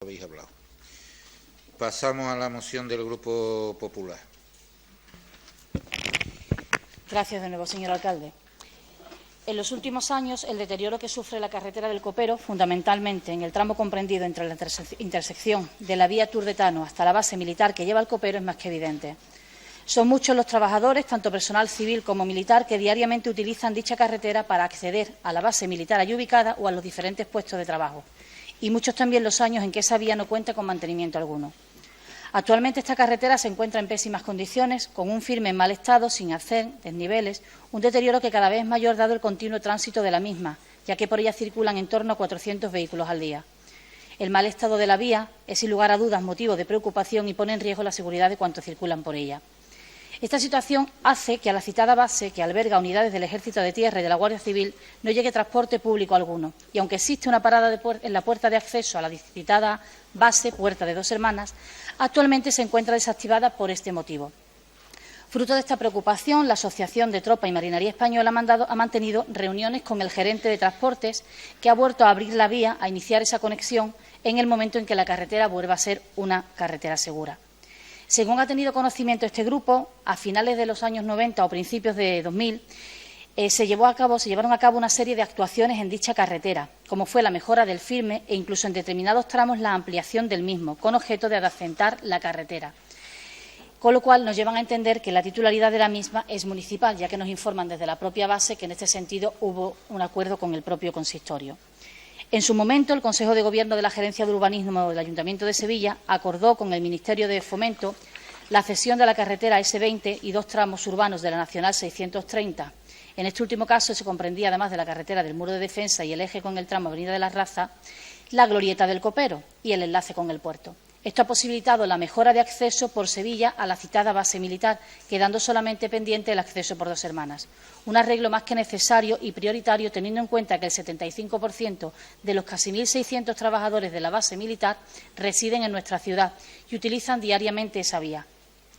habéis hablado. Pasamos a la moción del Grupo Popular. Gracias de nuevo, señor alcalde. En los últimos años, el deterioro que sufre la carretera del Copero, fundamentalmente en el tramo comprendido entre la intersección de la vía Turdetano hasta la base militar que lleva al Copero, es más que evidente. Son muchos los trabajadores, tanto personal civil como militar, que diariamente utilizan dicha carretera para acceder a la base militar allí ubicada o a los diferentes puestos de trabajo. Y muchos también los años en que esa vía no cuenta con mantenimiento alguno. Actualmente esta carretera se encuentra en pésimas condiciones, con un firme en mal estado, sin arcén, desniveles, un deterioro que cada vez es mayor dado el continuo tránsito de la misma, ya que por ella circulan en torno a 400 vehículos al día. El mal estado de la vía es, sin lugar a dudas, motivo de preocupación y pone en riesgo la seguridad de cuantos circulan por ella. Esta situación hace que a la citada base, que alberga unidades del Ejército de Tierra y de la Guardia Civil, no llegue transporte público alguno. Y aunque existe una parada en la puerta de acceso a la citada base, Puerta de Dos Hermanas, actualmente se encuentra desactivada por este motivo. Fruto de esta preocupación, la Asociación de Tropa y Marinería Española ha mantenido reuniones con el gerente de transportes, que ha vuelto a abrir la vía, a iniciar esa conexión en el momento en que la carretera vuelva a ser una carretera segura. Según ha tenido conocimiento este grupo, a finales de los años 90 o principios de 2000, se llevaron a cabo una serie de actuaciones en dicha carretera, como fue la mejora del firme e incluso en determinados tramos la ampliación del mismo, con objeto de adecentar la carretera. Con lo cual nos llevan a entender que la titularidad de la misma es municipal, ya que nos informan desde la propia base que en este sentido hubo un acuerdo con el propio consistorio. En su momento, el Consejo de Gobierno de la Gerencia de Urbanismo del Ayuntamiento de Sevilla acordó con el Ministerio de Fomento la cesión de la carretera S20 y dos tramos urbanos de la Nacional 630. En este último caso se comprendía, además de la carretera del Muro de Defensa y el eje con el tramo Avenida de la Raza, la glorieta del Copero y el enlace con el puerto. Esto ha posibilitado la mejora de acceso por Sevilla a la citada base militar, quedando solamente pendiente el acceso por Dos Hermanas. Un arreglo más que necesario y prioritario, teniendo en cuenta que el 75% de los casi 1.600 trabajadores de la base militar residen en nuestra ciudad y utilizan diariamente esa vía,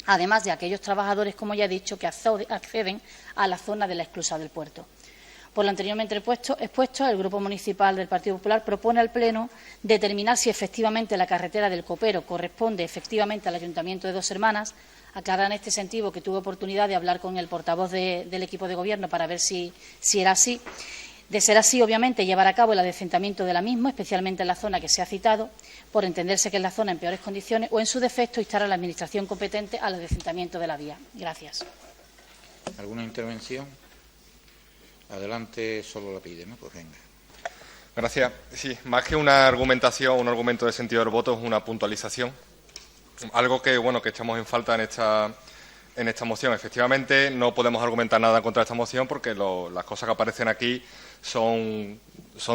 además de aquellos trabajadores, como ya he dicho, que acceden a la zona de la esclusa del puerto. Por lo anteriormente expuesto, el Grupo Municipal del Partido Popular propone al Pleno determinar si efectivamente la carretera del Copero corresponde efectivamente al Ayuntamiento de Dos Hermanas. Aclarar en este sentido que tuve oportunidad de hablar con el portavoz del equipo de Gobierno para ver si era así. De ser así, obviamente, llevar a cabo el adecentamiento de la misma, especialmente en la zona que se ha citado, por entenderse que es la zona en peores condiciones, o en su defecto instar a la Administración competente al adecentamiento de la vía. Gracias. ¿Alguna intervención? Adelante, solo la pide, ¿no? Pues venga. Gracias. Sí, más que una argumentación, un argumento de sentido del voto, es una puntualización. Algo que, bueno, que echamos en falta en esta moción. Efectivamente, no podemos argumentar nada contra esta moción porque las cosas que aparecen aquí son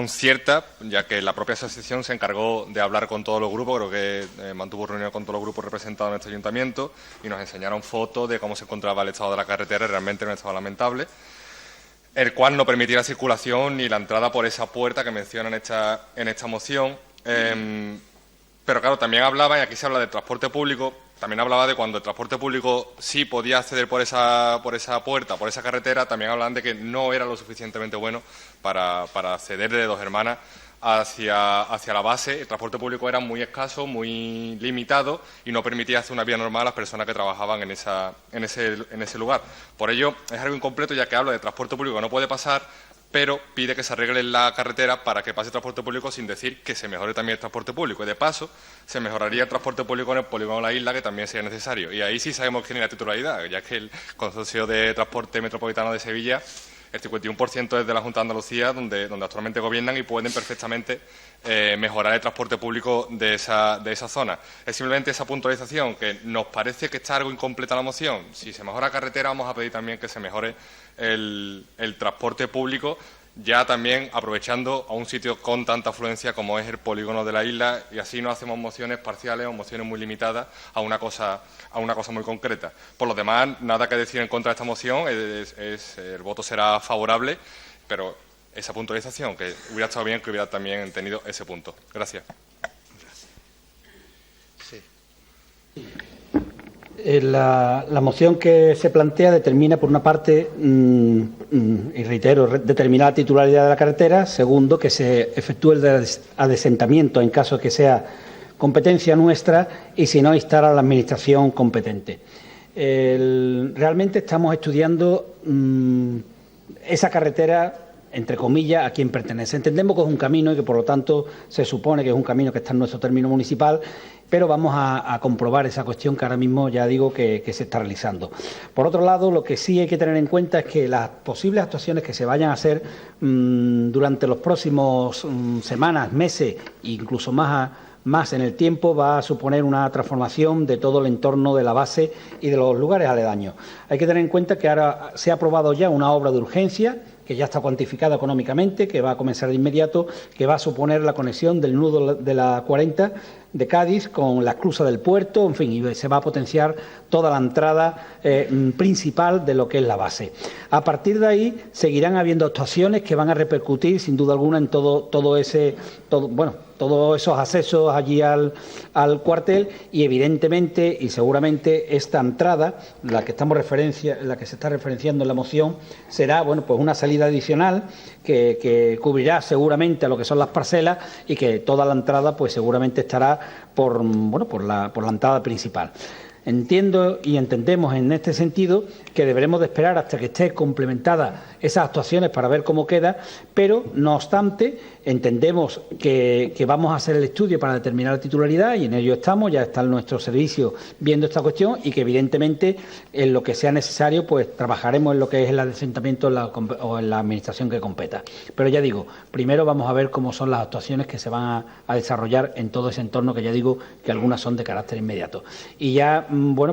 ciertas, ya que la propia asociación se encargó de hablar con todos los grupos, creo que mantuvo reunión con todos los grupos representados en este ayuntamiento y nos enseñaron fotos de cómo se encontraba el estado de la carretera, realmente en un estado lamentable, el cual no permitía la circulación ni la entrada por esa puerta que mencionan en esta moción. Pero claro, también hablaba, y aquí se habla de transporte público, también hablaba de cuando el transporte público sí podía acceder por esa puerta, por esa carretera, también hablaban de que no era lo suficientemente bueno para acceder de Dos Hermanas hacia la base. El transporte público era muy escaso, muy limitado y no permitía hacer una vía normal a las personas que trabajaban en ese lugar. Por ello, es algo incompleto, ya que habla de transporte público que no puede pasar, pero pide que se arregle la carretera para que pase el transporte público sin decir que se mejore también el transporte público. Y de paso, se mejoraría el transporte público en el polígono de la isla, que también sería necesario. Y ahí sí sabemos quién es la titularidad, ya que el Consorcio de Transporte Metropolitano de Sevilla, el 51% es de la Junta de Andalucía, donde actualmente gobiernan y pueden perfectamente mejorar el transporte público de esa zona. Es simplemente esa puntualización, que nos parece que está algo incompleta la moción. Si se mejora la carretera, vamos a pedir también que se mejore el transporte público, ya también aprovechando a un sitio con tanta afluencia como es el polígono de la isla, y así no hacemos mociones parciales o mociones muy limitadas a una cosa muy concreta. Por lo demás, nada que decir en contra de esta moción, el voto será favorable, pero esa puntualización, que hubiera estado bien que hubiera también tenido ese punto. Gracias. Sí. La moción que se plantea determina, por una parte, y reitero, determina la titularidad de la carretera. Segundo, que se efectúe el adesentamiento en caso de que sea competencia nuestra, y si no, instar a la Administración competente. Realmente estamos estudiando esa carretera, entre comillas, a quién pertenece. Entendemos que es un camino y que, por lo tanto, se supone que es un camino que está en nuestro término municipal, pero vamos a comprobar esa cuestión que ahora mismo ya digo que se está realizando. Por otro lado, lo que sí hay que tener en cuenta es que las posibles actuaciones que se vayan a hacer durante los próximos semanas, meses, incluso más en el tiempo, va a suponer una transformación de todo el entorno de la base y de los lugares aledaños. Hay que tener en cuenta que ahora se ha aprobado ya una obra de urgencia que ya está cuantificada económicamente, que va a comenzar de inmediato, que va a suponer la conexión del nudo de la 40 de Cádiz con la esclusa del puerto, en fin, y se va a potenciar toda la entrada principal de lo que es la base. A partir de ahí seguirán habiendo actuaciones que van a repercutir, sin duda alguna, en todos esos accesos allí al cuartel, y evidentemente y seguramente esta entrada, la que se está referenciando en la moción, será pues una salida adicional que cubrirá seguramente a lo que son las parcelas, y que toda la entrada pues seguramente estará por la entrada principal. Entiendo y entendemos en este sentido que deberemos de esperar hasta que esté complementada esas actuaciones para ver cómo queda, pero no obstante entendemos que vamos a hacer el estudio para determinar la titularidad, y en ello estamos, ya está en nuestro servicio viendo esta cuestión, y que evidentemente en lo que sea necesario pues trabajaremos en lo que es el asentamiento o en la administración que competa. Pero ya digo, primero vamos a ver cómo son las actuaciones que se van a desarrollar en todo ese entorno, que ya digo que algunas son de carácter inmediato. Y ya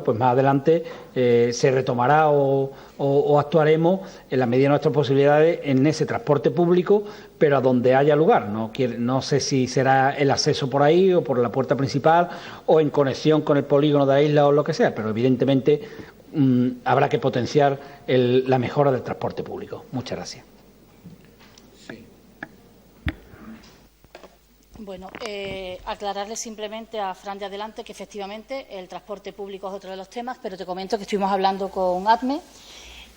pues más adelante se retomará o actuaremos en la medida de nuestras posibilidades en ese transporte público, pero a donde haya lugar. No sé si será el acceso por ahí o por la puerta principal o en conexión con el polígono de la isla o lo que sea, pero evidentemente habrá que potenciar la mejora del transporte público. Muchas gracias. Bueno, aclararle simplemente a Fran de adelante que efectivamente el transporte público es otro de los temas, pero te comento que estuvimos hablando con ATME.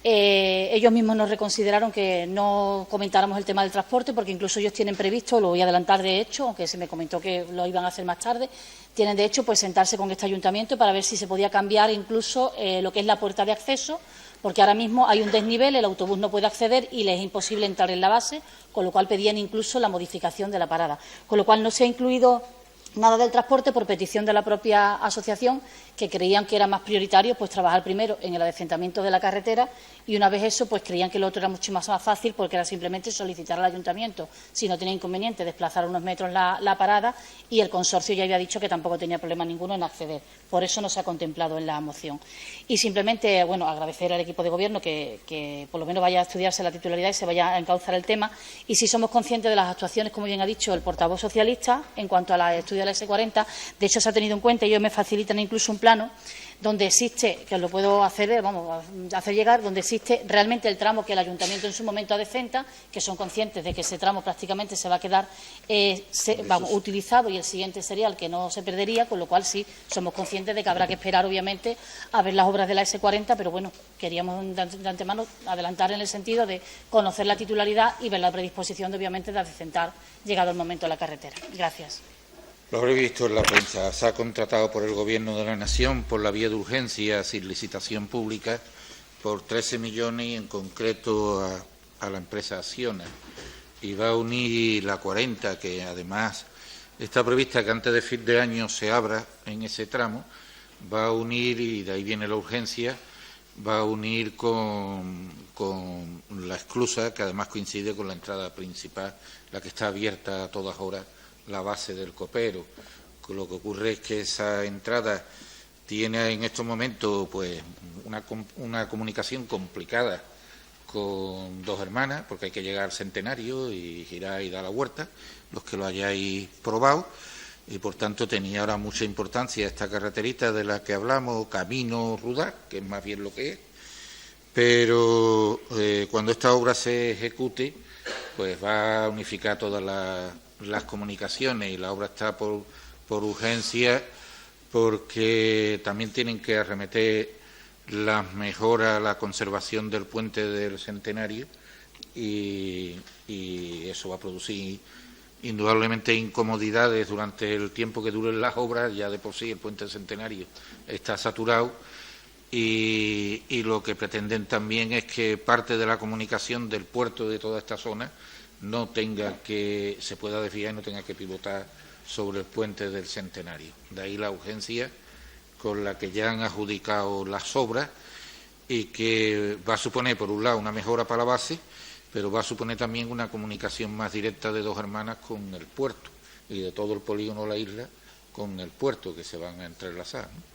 Ellos mismos nos reconsideraron que no comentáramos el tema del transporte, porque incluso ellos tienen previsto, lo voy a adelantar de hecho, aunque se me comentó que lo iban a hacer más tarde, tienen de hecho pues sentarse con este ayuntamiento para ver si se podía cambiar incluso lo que es la puerta de acceso, porque ahora mismo hay un desnivel, el autobús no puede acceder y les es imposible entrar en la base, con lo cual pedían incluso la modificación de la parada. Con lo cual no se ha incluido nada del transporte por petición de la propia asociación, que creían que era más prioritario pues trabajar primero en el adecentamiento de la carretera, y una vez eso pues creían que lo otro era mucho más fácil, porque era simplemente solicitar al ayuntamiento, si no tenía inconveniente, desplazar unos metros la parada, y el consorcio ya había dicho que tampoco tenía problema ninguno en acceder. Por eso no se ha contemplado en la moción. Y simplemente, agradecer al equipo de Gobierno que por lo menos vaya a estudiarse la titularidad y se vaya a encauzar el tema. Y si somos conscientes de las actuaciones, como bien ha dicho el portavoz socialista, en cuanto a la estudio de la S40, de hecho se ha tenido en cuenta, y ellos me facilitan incluso un plano donde existe, que os lo puedo hacer llegar, donde existe realmente el tramo que el ayuntamiento en su momento adecenta, que son conscientes de que ese tramo prácticamente se va a quedar utilizado, y el siguiente sería el que no se perdería, con lo cual sí somos conscientes de que habrá que esperar obviamente a ver las obras de la S40, pero bueno, queríamos de antemano adelantar en el sentido de conocer la titularidad y ver la predisposición de, obviamente, de adecentar llegado el momento a la carretera. Gracias. Lo habré visto en la prensa. Se ha contratado por el Gobierno de la Nación, por la vía de urgencia, sin licitación pública, por 13 millones, y en concreto a la empresa Acciona. Y va a unir la 40, que además está prevista que antes de fin de año se abra en ese tramo. Va a unir, y de ahí viene la urgencia, va a unir con la esclusa, que además coincide con la entrada principal, la que está abierta a todas horas, la base del Copero. Lo que ocurre es que esa entrada tiene en estos momentos pues una comunicación complicada con Dos Hermanas, porque hay que llegar al Centenario y girar y dar la vuelta, los que lo hayáis probado, y por tanto tenía ahora mucha importancia esta carreterita de la que hablamos, Camino Rudá, que es más bien lo que es, pero cuando esta obra se ejecute pues va a unificar todas las comunicaciones, y la obra está por urgencia, porque también tienen que arremeter las mejoras, la conservación del puente del Centenario, y eso va a producir indudablemente incomodidades durante el tiempo que duren las obras. Ya de por sí el puente Centenario está saturado y lo que pretenden también es que parte de la comunicación del puerto de toda esta zona no tenga que, se pueda desviar y no tenga que pivotar sobre el puente del Centenario. De ahí la urgencia con la que ya han adjudicado las obras y que va a suponer, por un lado, una mejora para la base, pero va a suponer también una comunicación más directa de Dos Hermanas con el puerto y de todo el polígono de la isla con el puerto, que se van a entrelazar, ¿no?